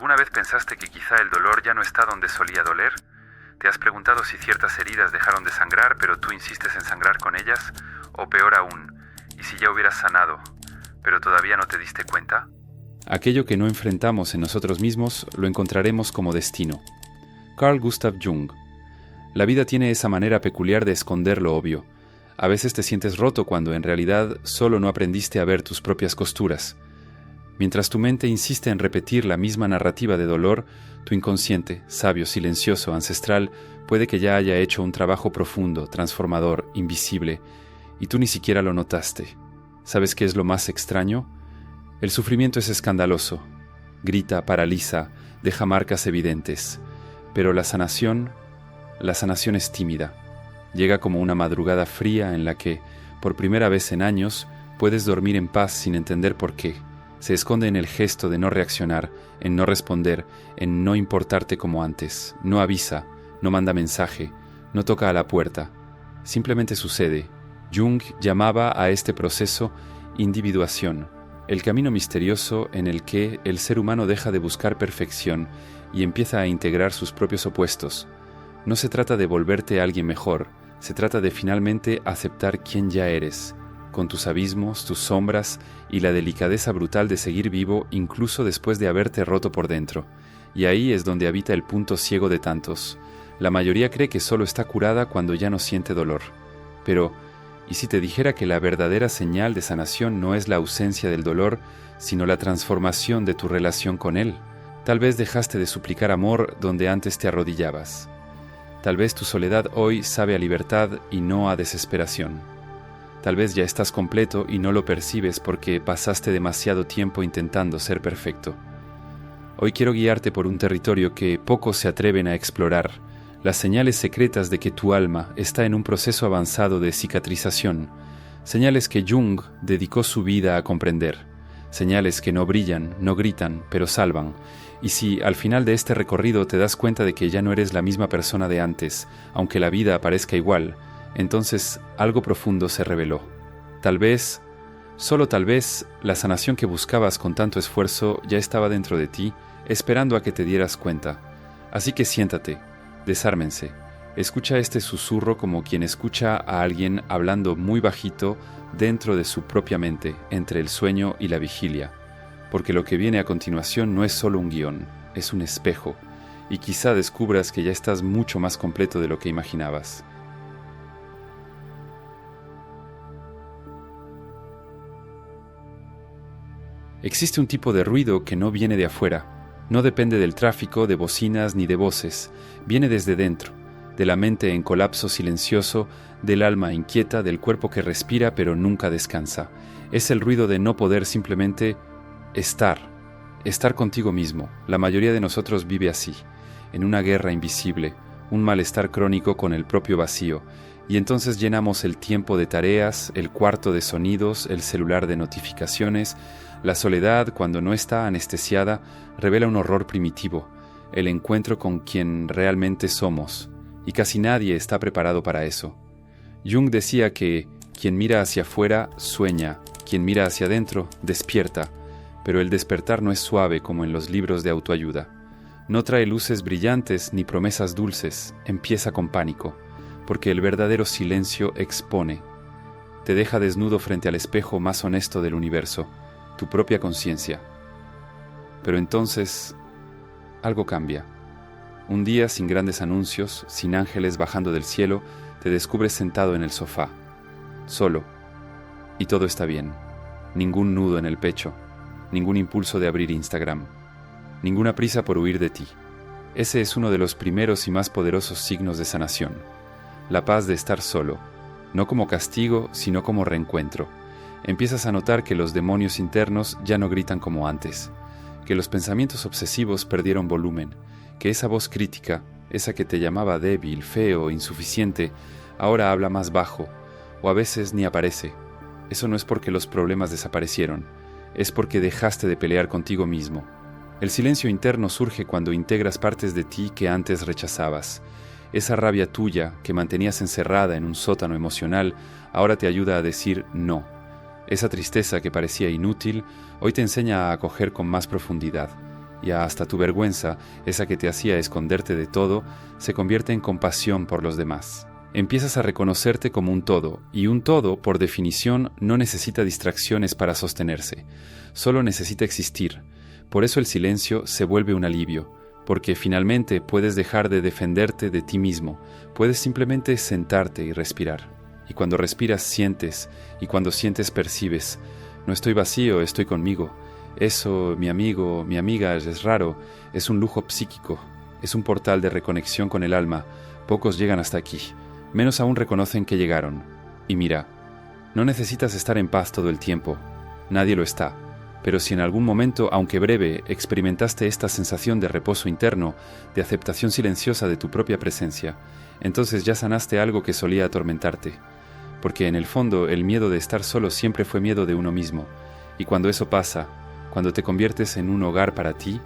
¿Alguna vez pensaste que quizá el dolor ya no está donde solía doler? ¿Te has preguntado si ciertas heridas dejaron de sangrar, pero tú insistes en sangrar con ellas? O peor aún, ¿y si ya hubieras sanado, pero todavía no te diste cuenta? Aquello que no enfrentamos en nosotros mismos lo encontraremos como destino. Carl Gustav Jung. La vida tiene esa manera peculiar de esconder lo obvio. A veces te sientes roto cuando en realidad solo no aprendiste a ver tus propias costuras. Mientras tu mente insiste en repetir la misma narrativa de dolor, tu inconsciente, sabio, silencioso, ancestral, puede que ya haya hecho un trabajo profundo, transformador, invisible, y tú ni siquiera lo notaste. ¿Sabes qué es lo más extraño? El sufrimiento es escandaloso. Grita, paraliza, deja marcas evidentes. Pero la sanación es tímida. Llega como una madrugada fría en la que, por primera vez en años, puedes dormir en paz sin entender por qué. Se esconde en el gesto de no reaccionar, en no responder, en no importarte como antes. No avisa, no manda mensaje, no toca a la puerta. Simplemente sucede. Jung llamaba a este proceso individuación, el camino misterioso en el que el ser humano deja de buscar perfección y empieza a integrar sus propios opuestos. No se trata de volverte a alguien mejor, se trata de finalmente aceptar quién ya eres, con tus abismos, tus sombras y la delicadeza brutal de seguir vivo incluso después de haberte roto por dentro. Y ahí es donde habita el punto ciego de tantos. La mayoría cree que solo está curada cuando ya no siente dolor. Pero, ¿y si te dijera que la verdadera señal de sanación no es la ausencia del dolor, sino la transformación de tu relación con él? Tal vez dejaste de suplicar amor donde antes te arrodillabas. Tal vez tu soledad hoy sabe a libertad y no a desesperación. Tal vez ya estás completo y no lo percibes porque pasaste demasiado tiempo intentando ser perfecto. Hoy quiero guiarte por un territorio que pocos se atreven a explorar, las señales secretas de que tu alma está en un proceso avanzado de cicatrización, señales que Jung dedicó su vida a comprender, señales que no brillan, no gritan, pero salvan. Y si al final de este recorrido te das cuenta de que ya no eres la misma persona de antes, aunque la vida parezca igual, entonces algo profundo se reveló. Tal vez, solo tal vez, la sanación que buscabas con tanto esfuerzo ya estaba dentro de ti, esperando a que te dieras cuenta. Así que siéntate, desármense, escucha este susurro como quien escucha a alguien hablando muy bajito dentro de su propia mente, entre el sueño y la vigilia, porque lo que viene a continuación no es solo un guión, es un espejo, y quizá descubras que ya estás mucho más completo de lo que imaginabas. Existe un tipo de ruido que no viene de afuera, no depende del tráfico, de bocinas ni de voces, viene desde dentro, de la mente en colapso silencioso, del alma inquieta, del cuerpo que respira pero nunca descansa. Es el ruido de no poder simplemente estar contigo mismo. La mayoría de nosotros vive así, en una guerra invisible, un malestar crónico con el propio vacío, y entonces llenamos el tiempo de tareas, el cuarto de sonidos, el celular de notificaciones. La soledad, cuando no está anestesiada, revela un horror primitivo, el encuentro con quien realmente somos, y casi nadie está preparado para eso. Jung decía que quien mira hacia afuera sueña, quien mira hacia adentro despierta, pero el despertar no es suave como en los libros de autoayuda. No trae luces brillantes ni promesas dulces, empieza con pánico, porque el verdadero silencio expone. Te deja desnudo frente al espejo más honesto del universo, tu propia conciencia. Pero entonces, algo cambia. Un día, sin grandes anuncios, sin ángeles bajando del cielo, te descubres sentado en el sofá, solo, y todo está bien. Ningún nudo en el pecho, ningún impulso de abrir Instagram, ninguna prisa por huir de ti. Ese es uno de los primeros y más poderosos signos de sanación. La paz de estar solo, no como castigo, sino como reencuentro. Empiezas a notar que los demonios internos ya no gritan como antes, que los pensamientos obsesivos perdieron volumen, que esa voz crítica, esa que te llamaba débil, feo, insuficiente, ahora habla más bajo, o a veces ni aparece. Eso no es porque los problemas desaparecieron, es porque dejaste de pelear contigo mismo. El silencio interno surge cuando integras partes de ti que antes rechazabas. Esa rabia tuya que mantenías encerrada en un sótano emocional ahora te ayuda a decir no. Esa tristeza que parecía inútil hoy te enseña a acoger con más profundidad. y hasta tu vergüenza, esa que te hacía esconderte de todo, se convierte en compasión por los demás. Empiezas a reconocerte como un todo, y un todo, por definición, no necesita distracciones para sostenerse, solo necesita existir. Por eso el silencio se vuelve un alivio, porque finalmente puedes dejar de defenderte de ti mismo, puedes simplemente sentarte y respirar. Y cuando respiras sientes, y cuando sientes percibes. No estoy vacío, estoy conmigo. Eso, mi amigo, mi amiga, es raro, es un lujo psíquico, es un portal de reconexión con el alma. Pocos llegan hasta aquí, menos aún reconocen que llegaron. Y mira, no necesitas estar en paz todo el tiempo, nadie lo está. Pero si en algún momento, aunque breve, experimentaste esta sensación de reposo interno, de aceptación silenciosa de tu propia presencia, entonces ya sanaste algo que solía atormentarte. Porque en el fondo el miedo de estar solo siempre fue miedo de uno mismo. Y cuando eso pasa, cuando te conviertes en un hogar para ti,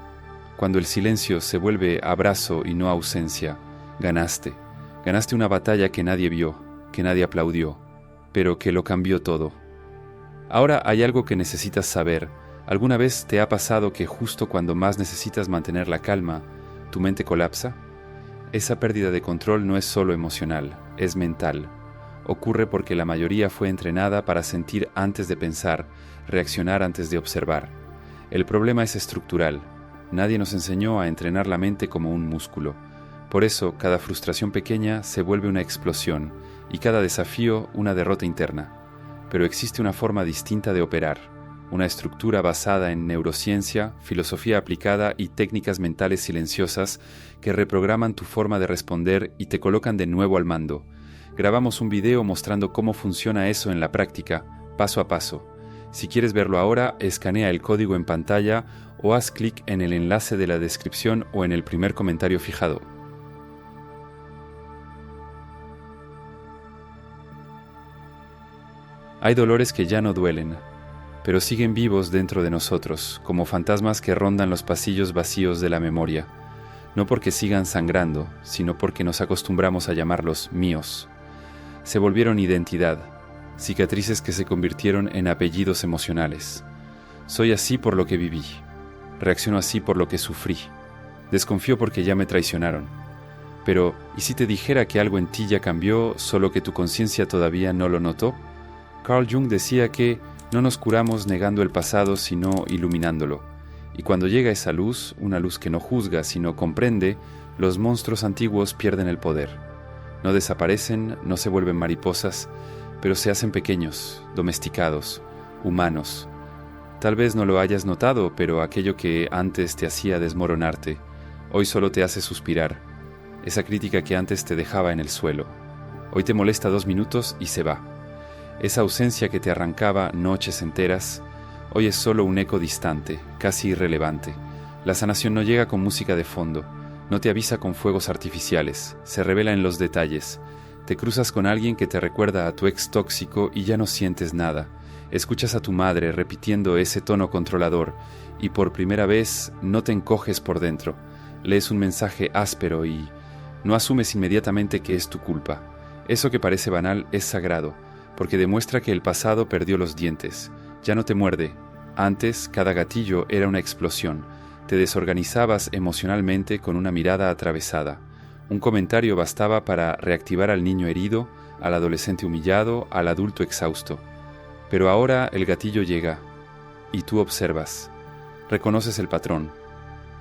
cuando el silencio se vuelve abrazo y no ausencia, ganaste. Ganaste una batalla que nadie vio, que nadie aplaudió, pero que lo cambió todo. Ahora hay algo que necesitas saber. ¿Alguna vez te ha pasado que justo cuando más necesitas mantener la calma, tu mente colapsa? Esa pérdida de control no es solo emocional, es mental. Ocurre porque la mayoría fue entrenada para sentir antes de pensar, reaccionar antes de observar. El problema es estructural. Nadie nos enseñó a entrenar la mente como un músculo. Por eso, cada frustración pequeña se vuelve una explosión y cada desafío una derrota interna. Pero existe una forma distinta de operar, una estructura basada en neurociencia, filosofía aplicada y técnicas mentales silenciosas que reprograman tu forma de responder y te colocan de nuevo al mando. Grabamos un video mostrando cómo funciona eso en la práctica, paso a paso. Si quieres verlo ahora, escanea el código en pantalla o haz clic en el enlace de la descripción o en el primer comentario fijado. Hay dolores que ya no duelen, pero siguen vivos dentro de nosotros, como fantasmas que rondan los pasillos vacíos de la memoria, no porque sigan sangrando, sino porque nos acostumbramos a llamarlos míos. Se volvieron identidad, cicatrices que se convirtieron en apellidos emocionales. Soy así por lo que viví, reacciono así por lo que sufrí, desconfío porque ya me traicionaron. Pero, ¿y si te dijera que algo en ti ya cambió, solo que tu conciencia todavía no lo notó? Carl Jung decía que no nos curamos negando el pasado, sino iluminándolo. Y cuando llega esa luz, una luz que no juzga, sino comprende, los monstruos antiguos pierden el poder. No desaparecen, no se vuelven mariposas, pero se hacen pequeños, domesticados, humanos. Tal vez no lo hayas notado, pero aquello que antes te hacía desmoronarte, hoy solo te hace suspirar. Esa crítica que antes te dejaba en el suelo, hoy te molesta 2 minutos y se va. Esa ausencia que te arrancaba noches enteras, hoy es solo un eco distante, casi irrelevante. La sanación no llega con música de fondo, no te avisa con fuegos artificiales, se revela en los detalles. Te cruzas con alguien que te recuerda a tu ex tóxico y ya no sientes nada. Escuchas a tu madre repitiendo ese tono controlador y por primera vez no te encoges por dentro. Lees un mensaje áspero y no asumes inmediatamente que es tu culpa. Eso que parece banal es sagrado, porque demuestra que el pasado perdió los dientes. Ya no te muerde. Antes, cada gatillo era una explosión. Te desorganizabas emocionalmente con una mirada atravesada. Un comentario bastaba para reactivar al niño herido, al adolescente humillado, al adulto exhausto. Pero ahora el gatillo llega, y tú observas. Reconoces el patrón.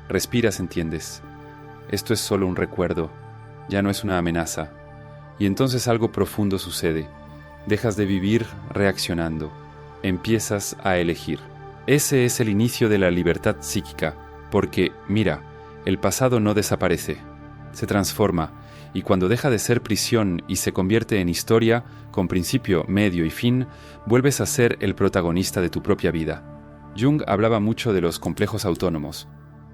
Respiras, entiendes. Esto es solo un recuerdo. Ya no es una amenaza. Y entonces algo profundo sucede. Dejas de vivir reaccionando. Empiezas a elegir. Ese es el inicio de la libertad psíquica, porque, mira, el pasado no desaparece, se transforma, y cuando deja de ser prisión y se convierte en historia, con principio, medio y fin, vuelves a ser el protagonista de tu propia vida. Jung hablaba mucho de los complejos autónomos.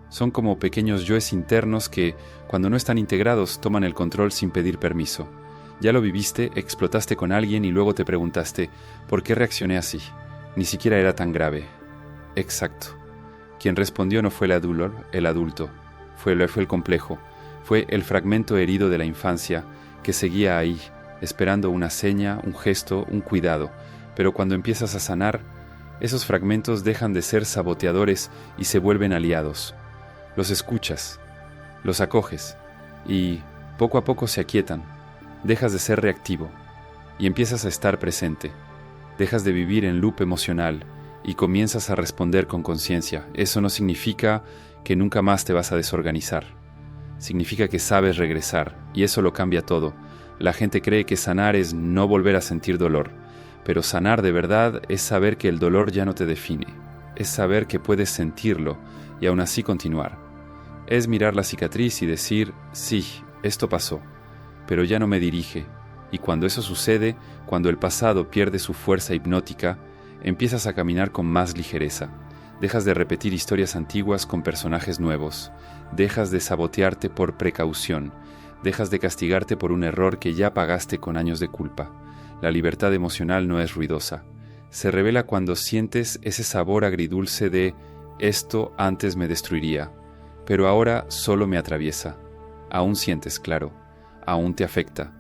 Son como pequeños yoes internos que, cuando no están integrados, toman el control sin pedir permiso. Ya lo viviste, explotaste con alguien y luego te preguntaste, ¿por qué reaccioné así? Ni siquiera era tan grave. Exacto. Quien respondió no fue el adulto, fue el complejo, fue el fragmento herido de la infancia que seguía ahí, esperando una seña, un gesto, un cuidado. Pero cuando empiezas a sanar, esos fragmentos dejan de ser saboteadores y se vuelven aliados. Los escuchas, los acoges y poco a poco se aquietan. Dejas de ser reactivo y empiezas a estar presente. Dejas de vivir en loop emocional y comienzas a responder con conciencia. Eso no significa que nunca más te vas a desorganizar. Significa que sabes regresar y eso lo cambia todo. La gente cree que sanar es no volver a sentir dolor, pero sanar de verdad es saber que el dolor ya no te define. Es saber que puedes sentirlo y aún así continuar. Es mirar la cicatriz y decir, sí, esto pasó, pero ya no me dirige. Y cuando eso sucede, cuando el pasado pierde su fuerza hipnótica, empiezas a caminar con más ligereza. Dejas de repetir historias antiguas con personajes nuevos. Dejas de sabotearte por precaución. Dejas de castigarte por un error que ya pagaste con años de culpa. La libertad emocional no es ruidosa. Se revela cuando sientes ese sabor agridulce de esto antes me destruiría, pero ahora solo me atraviesa. Aún sientes, claro, aún te afecta,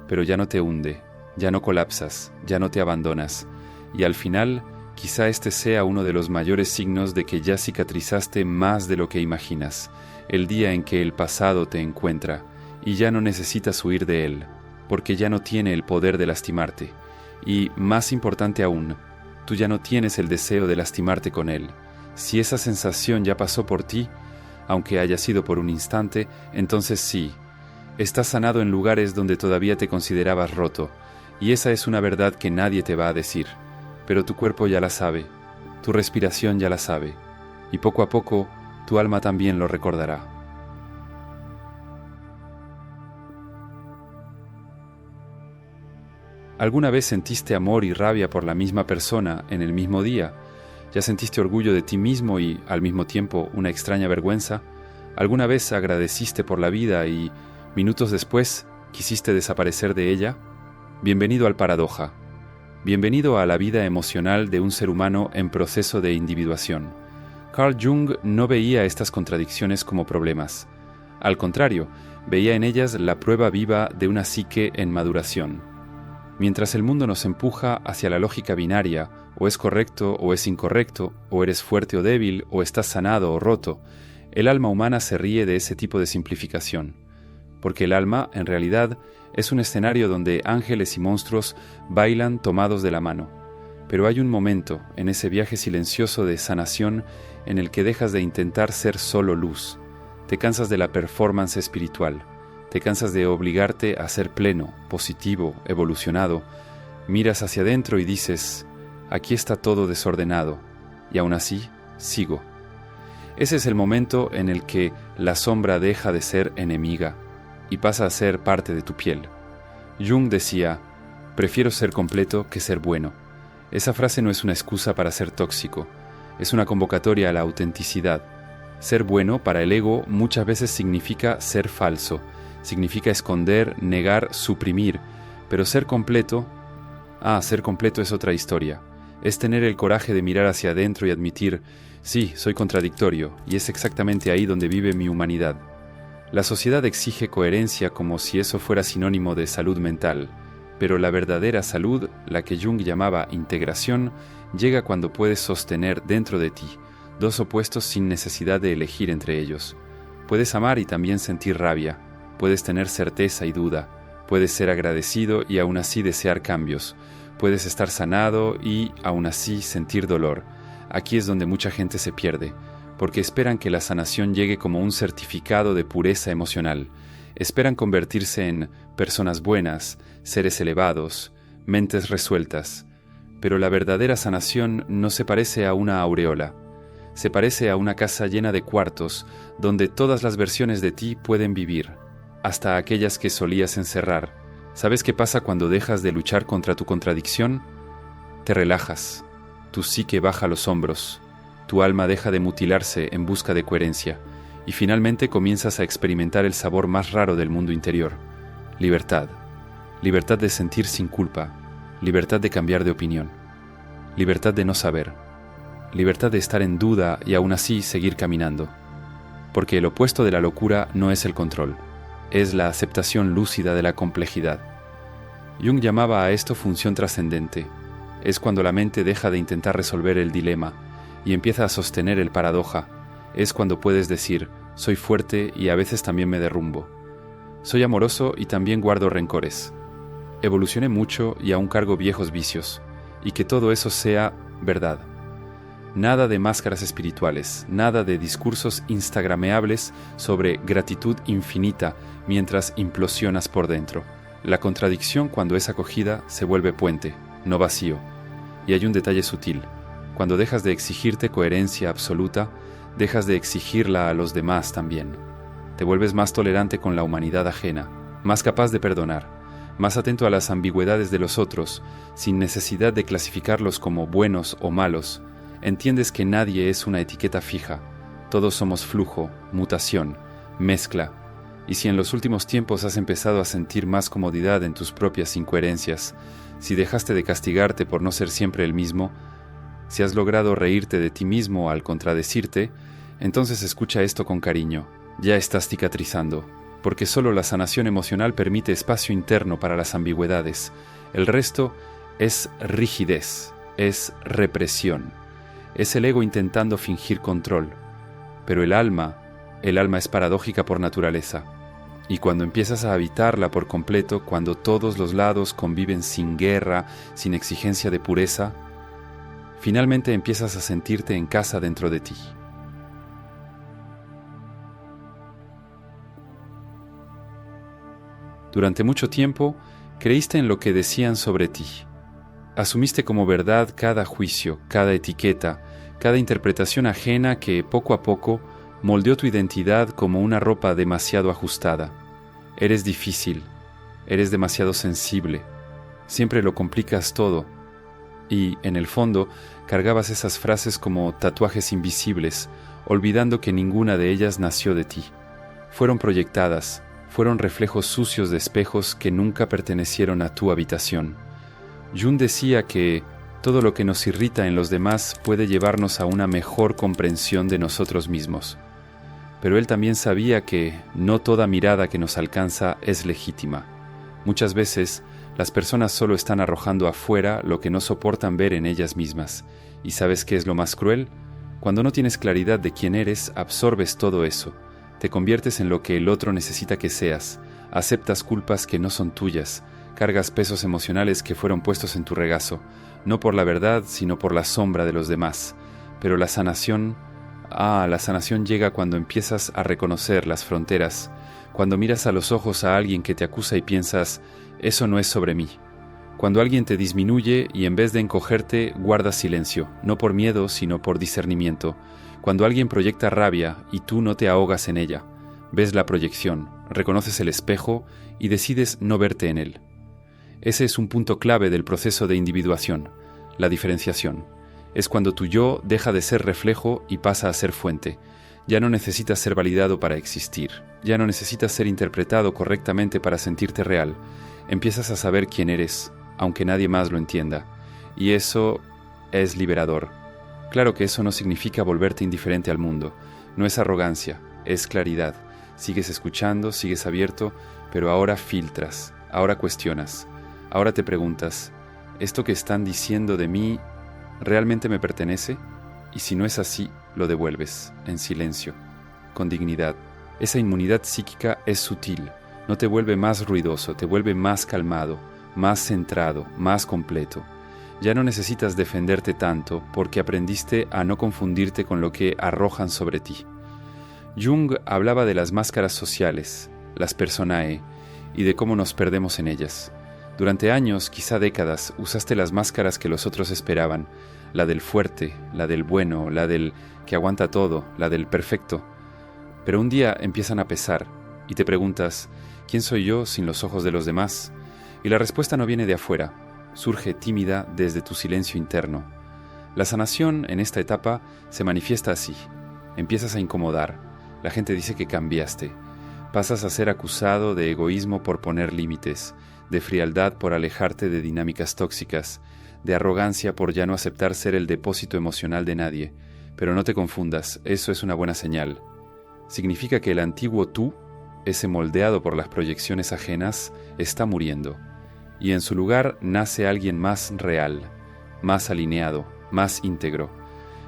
pero ya no te hunde, ya no colapsas, ya no te abandonas. Y al final, quizá este sea uno de los mayores signos de que ya cicatrizaste más de lo que imaginas, el día en que el pasado te encuentra y ya no necesitas huir de él, porque ya no tiene el poder de lastimarte. Y, más importante aún, tú ya no tienes el deseo de lastimarte con él. Si esa sensación ya pasó por ti, aunque haya sido por un instante, entonces sí, estás sanado en lugares donde todavía te considerabas roto, y esa es una verdad que nadie te va a decir, pero tu cuerpo ya la sabe, tu respiración ya la sabe, y poco a poco tu alma también lo recordará. ¿Alguna vez sentiste amor y rabia por la misma persona en el mismo día? ¿Ya sentiste orgullo de ti mismo y, al mismo tiempo, una extraña vergüenza? ¿Alguna vez agradeciste por la vida y, minutos después, quisiste desaparecer de ella? Bienvenido al paradoja. Bienvenido a la vida emocional de un ser humano en proceso de individuación. Carl Jung no veía estas contradicciones como problemas. Al contrario, veía en ellas la prueba viva de una psique en maduración. Mientras el mundo nos empuja hacia la lógica binaria, o es correcto o es incorrecto, o eres fuerte o débil, o estás sanado o roto, el alma humana se ríe de ese tipo de simplificación. Porque el alma, en realidad, es un escenario donde ángeles y monstruos bailan tomados de la mano. Pero hay un momento, en ese viaje silencioso de sanación, en el que dejas de intentar ser solo luz. Te cansas de la performance espiritual. Te cansas de obligarte a ser pleno, positivo, evolucionado. Miras hacia adentro y dices, aquí está todo desordenado, y aún así, sigo. Ese es el momento en el que la sombra deja de ser enemiga y pasa a ser parte de tu piel. Jung decía, prefiero ser completo que ser bueno. Esa frase no es una excusa para ser tóxico, es una convocatoria a la autenticidad. Ser bueno para el ego muchas veces significa ser falso, significa esconder, negar, suprimir, pero ser completo es otra historia. Es tener el coraje de mirar hacia adentro y admitir, sí, soy contradictorio, y es exactamente ahí donde vive mi humanidad. La sociedad exige coherencia como si eso fuera sinónimo de salud mental, pero la verdadera salud, la que Jung llamaba integración, llega cuando puedes sostener dentro de ti dos opuestos sin necesidad de elegir entre ellos. Puedes amar y también sentir rabia. Puedes tener certeza y duda, puedes ser agradecido y aún así desear cambios, puedes estar sanado y aún así sentir dolor. Aquí es donde mucha gente se pierde, porque esperan que la sanación llegue como un certificado de pureza emocional. Esperan convertirse en personas buenas, seres elevados, mentes resueltas. Pero la verdadera sanación no se parece a una aureola. Se parece a una casa llena de cuartos donde todas las versiones de ti pueden vivir, hasta aquellas que solías encerrar. ¿Sabes qué pasa cuando dejas de luchar contra tu contradicción? Te relajas, tu psique baja los hombros, tu alma deja de mutilarse en busca de coherencia y finalmente comienzas a experimentar el sabor más raro del mundo interior: libertad. Libertad de sentir sin culpa, libertad de cambiar de opinión, libertad de no saber, libertad de estar en duda y aún así seguir caminando. Porque el opuesto de la locura no es el control, es la aceptación lúcida de la complejidad. Jung llamaba a esto función trascendente. Es cuando la mente deja de intentar resolver el dilema y empieza a sostener el paradoja. Es cuando puedes decir, Soy fuerte y a veces también me derrumbo. Soy amoroso y también guardo rencores. Evolucioné mucho y aún cargo viejos vicios, y que todo eso sea verdad. Nada de máscaras espirituales, nada de discursos instagrameables sobre gratitud infinita mientras implosionas por dentro. La contradicción, cuando es acogida, se vuelve puente, no vacío. Y hay un detalle sutil. Cuando dejas de exigirte coherencia absoluta, dejas de exigirla a los demás también. Te vuelves más tolerante con la humanidad ajena, más capaz de perdonar, más atento a las ambigüedades de los otros, sin necesidad de clasificarlos como buenos o malos. Entiendes que nadie es una etiqueta fija. Todos somos flujo, mutación, mezcla. Y si en los últimos tiempos has empezado a sentir más comodidad en tus propias incoherencias, si dejaste de castigarte por no ser siempre el mismo, si has logrado reírte de ti mismo al contradecirte, entonces escucha esto con cariño. Ya estás cicatrizando, porque solo la sanación emocional permite espacio interno para las ambigüedades. El resto es rigidez, es represión. Es el ego intentando fingir control. Pero el alma es paradójica por naturaleza. Y cuando empiezas a habitarla por completo, cuando todos los lados conviven sin guerra, sin exigencia de pureza, finalmente empiezas a sentirte en casa dentro de ti. Durante mucho tiempo, creíste en lo que decían sobre ti. Asumiste como verdad cada juicio, cada etiqueta, cada interpretación ajena que, poco a poco, moldeó tu identidad como una ropa demasiado ajustada. Eres difícil, eres demasiado sensible, siempre lo complicas todo. Y, en el fondo, cargabas esas frases como tatuajes invisibles, olvidando que ninguna de ellas nació de ti. Fueron proyectadas, fueron reflejos sucios de espejos que nunca pertenecieron a tu habitación. Jung decía que todo lo que nos irrita en los demás puede llevarnos a una mejor comprensión de nosotros mismos. Pero él también sabía que no toda mirada que nos alcanza es legítima. Muchas veces, las personas solo están arrojando afuera lo que no soportan ver en ellas mismas. ¿Y sabes qué es lo más cruel? Cuando no tienes claridad de quién eres, absorbes todo eso. Te conviertes en lo que el otro necesita que seas. Aceptas culpas que no son tuyas. Cargas pesos emocionales que fueron puestos en tu regazo, no por la verdad, sino por la sombra de los demás. Pero la sanación llega cuando empiezas a reconocer las fronteras, cuando miras a los ojos a alguien que te acusa y piensas, eso no es sobre mí. Cuando alguien te disminuye y en vez de encogerte, guardas silencio, no por miedo, sino por discernimiento. Cuando alguien proyecta rabia y tú no te ahogas en ella, ves la proyección, reconoces el espejo y decides no verte en él. Ese es un punto clave del proceso de individuación, la diferenciación. Es cuando tu yo deja de ser reflejo y pasa a ser fuente. Ya no necesitas ser validado para existir. Ya no necesitas ser interpretado correctamente para sentirte real. Empiezas a saber quién eres, aunque nadie más lo entienda. Y eso es liberador. Claro que eso no significa volverte indiferente al mundo. No es arrogancia, es claridad. Sigues escuchando, sigues abierto, pero ahora filtras, ahora cuestionas. Ahora te preguntas, ¿esto que están diciendo de mí realmente me pertenece? Y si no es así, lo devuelves, en silencio, con dignidad. Esa inmunidad psíquica es sutil, no te vuelve más ruidoso, te vuelve más calmado, más centrado, más completo. Ya no necesitas defenderte tanto porque aprendiste a no confundirte con lo que arrojan sobre ti. Jung hablaba de las máscaras sociales, las personae, y de cómo nos perdemos en ellas. Durante años, quizá décadas, usaste las máscaras que los otros esperaban, la del fuerte, la del bueno, la del que aguanta todo, la del perfecto. Pero un día empiezan a pesar, y te preguntas, ¿quién soy yo sin los ojos de los demás? Y la respuesta no viene de afuera, surge tímida desde tu silencio interno. La sanación en esta etapa se manifiesta así. Empiezas a incomodar, la gente dice que cambiaste, pasas a ser acusado de egoísmo por poner límites, de frialdad por alejarte de dinámicas tóxicas, de arrogancia por ya no aceptar ser el depósito emocional de nadie. Pero no te confundas, eso es una buena señal. Significa que el antiguo tú, ese moldeado por las proyecciones ajenas, está muriendo. Y en su lugar nace alguien más real, más alineado, más íntegro.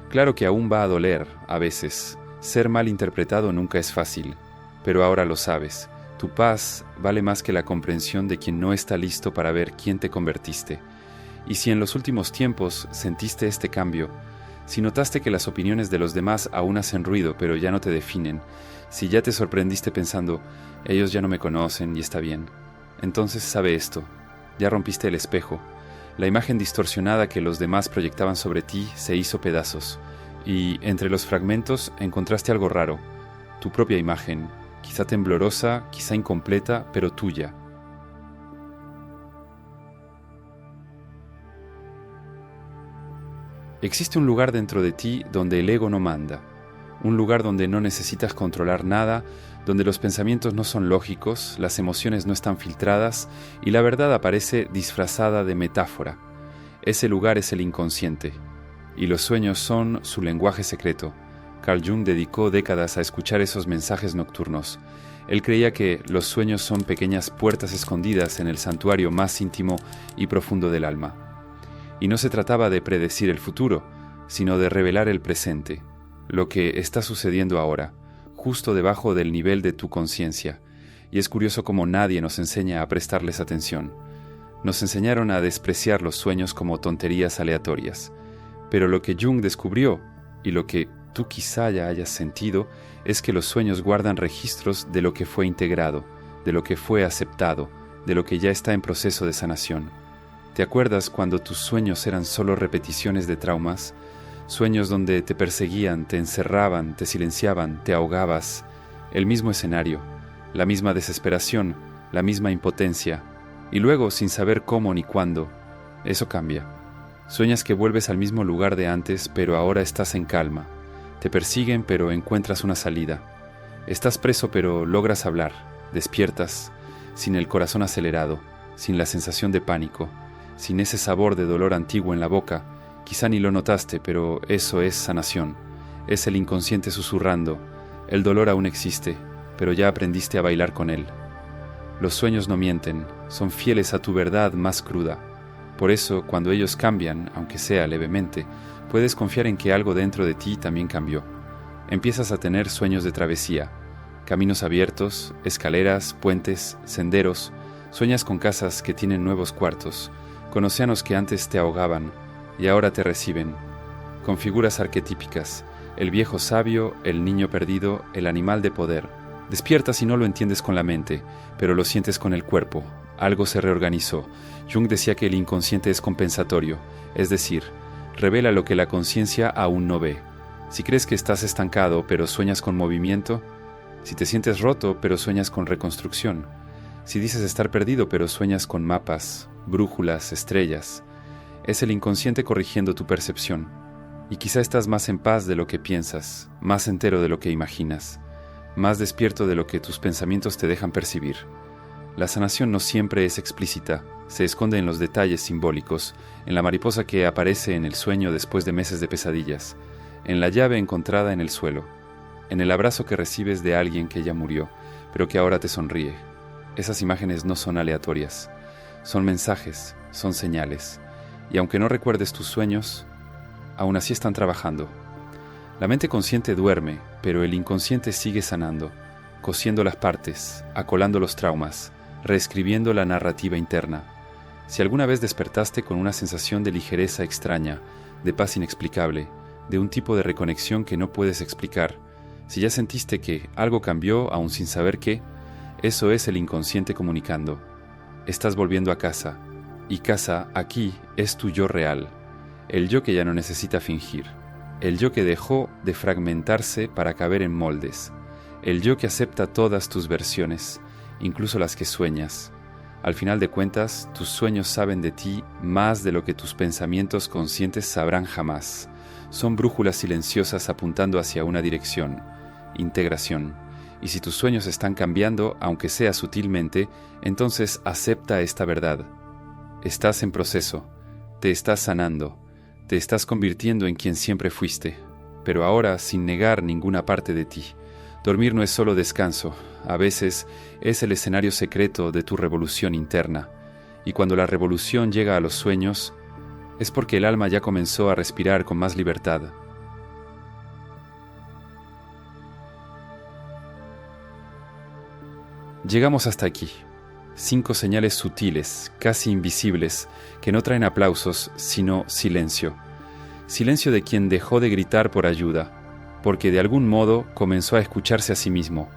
Claro que aún va a doler, a veces. Ser mal interpretado nunca es fácil, pero ahora lo sabes. Tu paz vale más que la comprensión de quien no está listo para ver quién te convertiste. Y si en los últimos tiempos sentiste este cambio, si notaste que las opiniones de los demás aún hacen ruido pero ya no te definen, si ya te sorprendiste pensando, ellos ya no me conocen y está bien, entonces sabe esto, ya rompiste el espejo. La imagen distorsionada que los demás proyectaban sobre ti se hizo pedazos, y entre los fragmentos encontraste algo raro, tu propia imagen, quizá temblorosa, quizá incompleta, pero tuya. Existe un lugar dentro de ti donde el ego no manda, un lugar donde no necesitas controlar nada, donde los pensamientos no son lógicos, las emociones no están filtradas y la verdad aparece disfrazada de metáfora. Ese lugar es el inconsciente, y los sueños son su lenguaje secreto. Carl Jung dedicó décadas a escuchar esos mensajes nocturnos. Él creía que los sueños son pequeñas puertas escondidas en el santuario más íntimo y profundo del alma. Y no se trataba de predecir el futuro, sino de revelar el presente, lo que está sucediendo ahora, justo debajo del nivel de tu conciencia. Y es curioso cómo nadie nos enseña a prestarles atención. Nos enseñaron a despreciar los sueños como tonterías aleatorias. Pero lo que Jung descubrió, y lo que tú quizá ya hayas sentido, es que los sueños guardan registros de lo que fue integrado, de lo que fue aceptado, de lo que ya está en proceso de sanación. ¿Te acuerdas cuando tus sueños eran solo repeticiones de traumas? Sueños donde te perseguían, te encerraban, te silenciaban, te ahogabas. El mismo escenario, la misma desesperación, la misma impotencia. Y luego, sin saber cómo ni cuándo, eso cambia. Sueñas que vuelves al mismo lugar de antes, pero ahora estás en calma. Te persiguen, pero encuentras una salida. Estás preso, pero logras hablar. Despiertas, sin el corazón acelerado, sin la sensación de pánico, sin ese sabor de dolor antiguo en la boca. Quizá ni lo notaste, pero eso es sanación. Es el inconsciente susurrando. El dolor aún existe, pero ya aprendiste a bailar con él. Los sueños no mienten, son fieles a tu verdad más cruda. Por eso, cuando ellos cambian, aunque sea levemente, puedes confiar en que algo dentro de ti también cambió. Empiezas a tener sueños de travesía, caminos abiertos, escaleras, puentes, senderos. Sueñas con casas que tienen nuevos cuartos, con océanos que antes te ahogaban y ahora te reciben, con figuras arquetípicas, el viejo sabio, el niño perdido, el animal de poder. Despiertas y no lo entiendes con la mente, pero lo sientes con el cuerpo. Algo se reorganizó. Jung decía que el inconsciente es compensatorio, es decir, revela lo que la conciencia aún no ve. Si crees que estás estancado pero sueñas con movimiento, si te sientes roto pero sueñas con reconstrucción, si dices estar perdido pero sueñas con mapas, brújulas, estrellas, es el inconsciente corrigiendo tu percepción. Y quizá estás más en paz de lo que piensas, más entero de lo que imaginas, más despierto de lo que tus pensamientos te dejan percibir. La sanación no siempre es explícita, se esconde en los detalles simbólicos, en la mariposa que aparece en el sueño después de meses de pesadillas, en la llave encontrada en el suelo, en el abrazo que recibes de alguien que ya murió, pero que ahora te sonríe. Esas imágenes no son aleatorias, son mensajes, son señales, y aunque no recuerdes tus sueños, aún así están trabajando. La mente consciente duerme, pero el inconsciente sigue sanando, cosiendo las partes, acolando los traumas, reescribiendo la narrativa interna. Si alguna vez despertaste con una sensación de ligereza extraña, de paz inexplicable, de un tipo de reconexión que no puedes explicar, si ya sentiste que algo cambió aún sin saber qué, eso es el inconsciente comunicando. Estás volviendo a casa, y casa aquí es tu yo real, el yo que ya no necesita fingir, el yo que dejó de fragmentarse para caber en moldes, el yo que acepta todas tus versiones, incluso las que sueñas. Al final de cuentas, tus sueños saben de ti más de lo que tus pensamientos conscientes sabrán jamás. Son brújulas silenciosas apuntando hacia una dirección, integración. Y si tus sueños están cambiando, aunque sea sutilmente, entonces acepta esta verdad. Estás en proceso, te estás sanando, te estás convirtiendo en quien siempre fuiste, pero ahora sin negar ninguna parte de ti. Dormir no es solo descanso, a veces es el escenario secreto de tu revolución interna. Y cuando la revolución llega a los sueños, es porque el alma ya comenzó a respirar con más libertad. Llegamos hasta aquí. 5 señales sutiles, casi invisibles, que no traen aplausos, sino silencio. Silencio de quien dejó de gritar por ayuda, porque de algún modo comenzó a escucharse a sí mismo.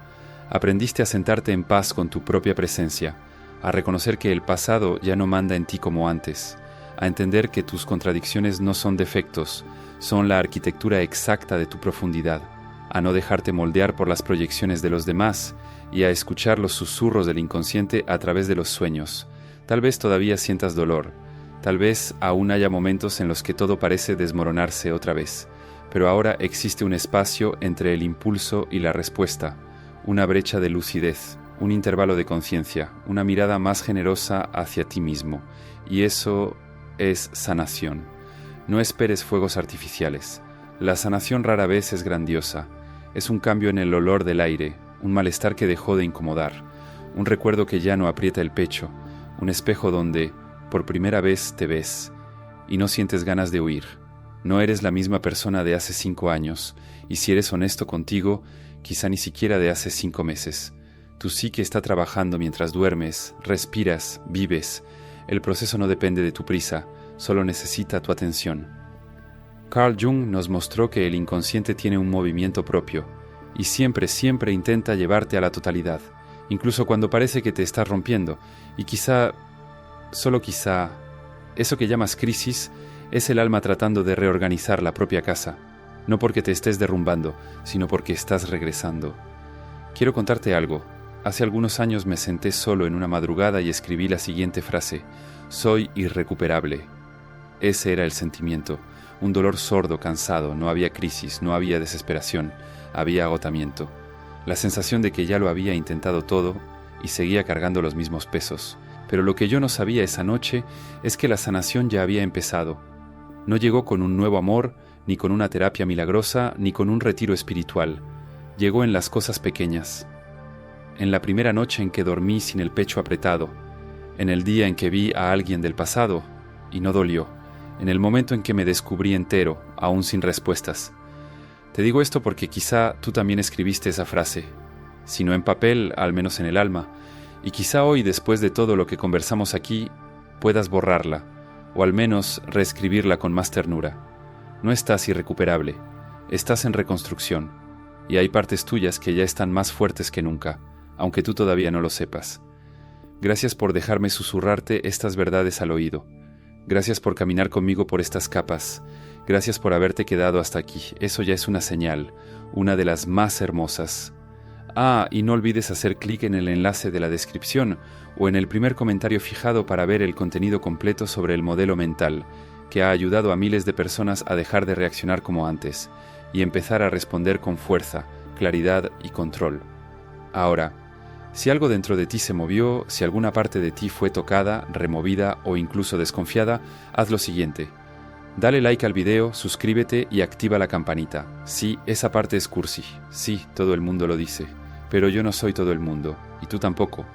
Aprendiste a sentarte en paz con tu propia presencia, a reconocer que el pasado ya no manda en ti como antes, a entender que tus contradicciones no son defectos, son la arquitectura exacta de tu profundidad, a no dejarte moldear por las proyecciones de los demás y a escuchar los susurros del inconsciente a través de los sueños. Tal vez todavía sientas dolor, tal vez aún haya momentos en los que todo parece desmoronarse otra vez, pero ahora existe un espacio entre el impulso y la respuesta, una brecha de lucidez, un intervalo de conciencia, una mirada más generosa hacia ti mismo, y eso es sanación. No esperes fuegos artificiales. La sanación rara vez es grandiosa. Es un cambio en el olor del aire, un malestar que dejó de incomodar, un recuerdo que ya no aprieta el pecho, un espejo donde, por primera vez, te ves y no sientes ganas de huir. No eres la misma persona de hace 5 años, y si eres honesto contigo, quizá ni siquiera de hace 5 meses. Tu psique está trabajando mientras duermes, respiras, vives. El proceso no depende de tu prisa, solo necesita tu atención. Carl Jung nos mostró que el inconsciente tiene un movimiento propio, y siempre intenta llevarte a la totalidad, incluso cuando parece que te estás rompiendo, y quizá, solo quizá, eso que llamas crisis es el alma tratando de reorganizar la propia casa, no porque te estés derrumbando, sino porque estás regresando. Quiero contarte algo. Hace algunos años me senté solo en una madrugada y escribí la siguiente frase: soy irrecuperable. Ese era el sentimiento, un dolor sordo, cansado, no había crisis, no había desesperación, había agotamiento. La sensación de que ya lo había intentado todo y seguía cargando los mismos pesos. Pero lo que yo no sabía esa noche es que la sanación ya había empezado. No llegó con un nuevo amor, ni con una terapia milagrosa, ni con un retiro espiritual. Llegó en las cosas pequeñas. En la primera noche en que dormí sin el pecho apretado, en el día en que vi a alguien del pasado y no dolió, en el momento en que me descubrí entero, aún sin respuestas. Te digo esto porque quizá tú también escribiste esa frase, si no en papel, al menos en el alma, y quizá hoy, después de todo lo que conversamos aquí, puedas borrarla, o al menos reescribirla con más ternura. No estás irrecuperable, estás en reconstrucción, y hay partes tuyas que ya están más fuertes que nunca, aunque tú todavía no lo sepas. Gracias por dejarme susurrarte estas verdades al oído. Gracias por caminar conmigo por estas capas. Gracias por haberte quedado hasta aquí. Eso ya es una señal, una de las más hermosas. Y no olvides hacer clic en el enlace de la descripción o en el primer comentario fijado para ver el contenido completo sobre el modelo mental, que ha ayudado a miles de personas a dejar de reaccionar como antes y empezar a responder con fuerza, claridad y control. Ahora, si algo dentro de ti se movió, si alguna parte de ti fue tocada, removida o incluso desconfiada, haz lo siguiente. Dale like al video, suscríbete y activa la campanita. Sí, esa parte es cursi. Sí, todo el mundo lo dice. Pero yo no soy todo el mundo, y tú tampoco.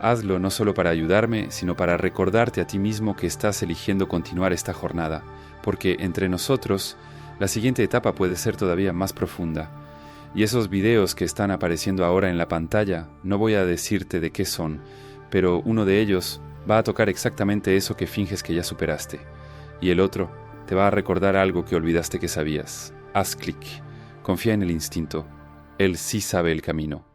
Hazlo no solo para ayudarme, sino para recordarte a ti mismo que estás eligiendo continuar esta jornada, porque entre nosotros, la siguiente etapa puede ser todavía más profunda. Y esos videos que están apareciendo ahora en la pantalla, no voy a decirte de qué son, pero uno de ellos va a tocar exactamente eso que finges que ya superaste. Y el otro te va a recordar algo que olvidaste que sabías. Haz clic. Confía en el instinto. Él sí sabe el camino.